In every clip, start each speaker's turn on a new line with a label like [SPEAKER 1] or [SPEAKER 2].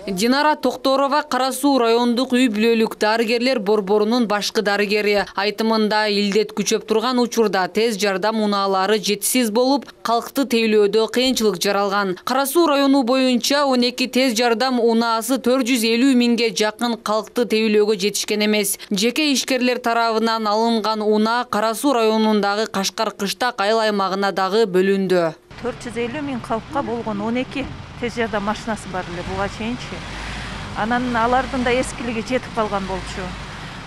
[SPEAKER 1] Динара Токторова Кара Суу райондук үй бүлөлүк дарыгерлер борборунун башкы дарыгери. Айтымында илдет күчөп турган учурда тез жардам унаалары жетишсиз болуп, калкты тейлөөдө кыйынчылык жаралган. Кара Суу району боюнча 12 тез жардам унаасы 450 миңге жакын калкты тейлөөгө жетишкен эмес. Жеке ишкерлер тарабынан алынган унаа Кара Суу районундагы Кашкар кыштак айыл аймагына дагы бөлүндү.
[SPEAKER 2] 450 миң калкка болгон 12 тез жардам машинасы бар эле буга чейинчи. Анан алардын да эскилиги жетип калган болчу.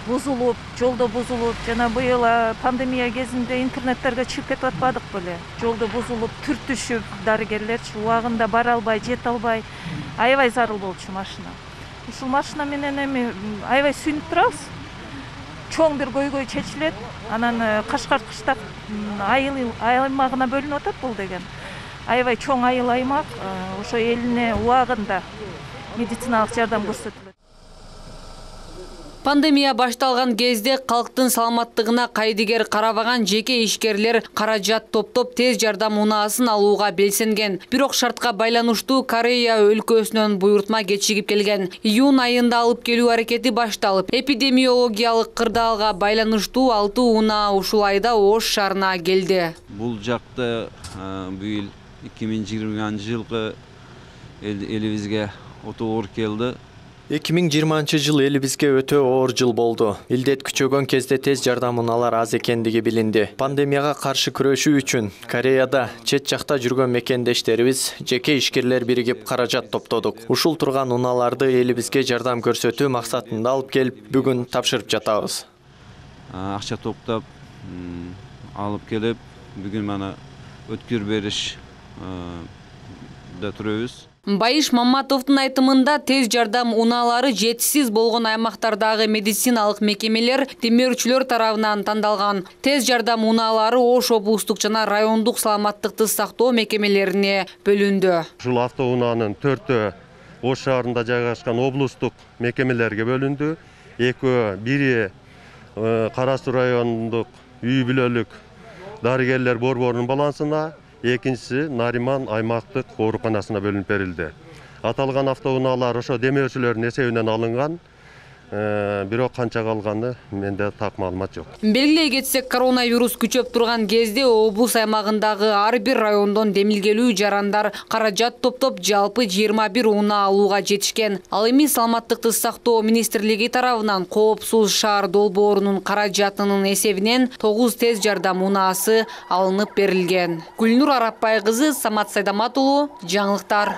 [SPEAKER 2] Бузулуп, жолдо бузулуп, жана быйыл пандемия кезинде интернеттерге чыгып кетип атпадык беле. Жолдо бузулуп, түртүшүп, дарыгерлерчи убагында бара албай, жете албай, аябай зарыл болчу машина. Ушул машина менен эми аябай сүйүнүп турабыз. Чоң бир көйгөй чечилет, анан Кашкар кыштак айыл аймагына бөлүнүп атат бул деген. Аябай чоң айыл аймак, ошо элине убагында медициналык жардам көрсөтүлөт.
[SPEAKER 1] Пандемия башталган кезде калктын саламаттыгына кайдыгер карабаган жеке ишкерлер каражат топтоп тез жардам унаасын алууга белсенген. Бирок шартка байланыштуу Корея өлкөсүнөн буйртма кечигип келген. Июнь айында алып келүү аракети башталып, эпидемиологиялык кырдаалга байланыштуу 6 унаа ушул айда Ош шаарына келди.
[SPEAKER 3] Бул жакта быйыл 2020-жылкы элибизге өтө оор келди.
[SPEAKER 4] 2020 жыл элибизге өтө оор жыл болду. Илдет күчөгөн кезде тез жардам унаалар аз экендиги билинди. Пандемияга каршы күрөшүү үчүн Кореяда чет жакта жүргөн мекендештерибиз, жеке ишкерлер биригип каражат топтодук. Ушул турган унааларды элибизге жардам көрсөтүү максатында алып келип, бүгүн тапшырып жатабыз.
[SPEAKER 3] Акча топтоп алып келип, бүгүн мана өткөр бериш да турабыз.
[SPEAKER 1] Байыш Маматовдун айтымында тез жардам унаалары жетишсиз болгон аймактардагы медициналык мекемелер демөөрчүлөр тарабынан тандалган. Тез жардам унаалары Ош облустук жана райондук саламаттыкты сактоо мекемелерине бөлүндү.
[SPEAKER 5] Ушул автоунаанын 4-өө Ош шаарында жайгашкан облустук мекемелерге бөлүндү. Бири Кара Суу районундук үй бүлөлүк дарыгерлер борборунун балансына, экинчиси Нариман аймактык ооруканасына бөлүнүп берилди. Аталган автоунаалар ошо демөөрчүлөрдүн эсебинен алынган, бирок канча калганы менде так маалымат жок.
[SPEAKER 1] Белгилей кетсек, коронавирус күчөп турган кезде облус аймагындагы ар бир райондон демилгелүү жарандар каражат топтоп жалпы 21 унаа алууга жетишкен. Ал эми саламаттыкты сактоо министрлиги тарабынан коопсуз шаар долбоорунун каражатынын эсебинен 9 тез жардам унаасы алынып берилген. Гүлнур Арапбай кызы, Самат Сайдамат уулу, жаңылыктар.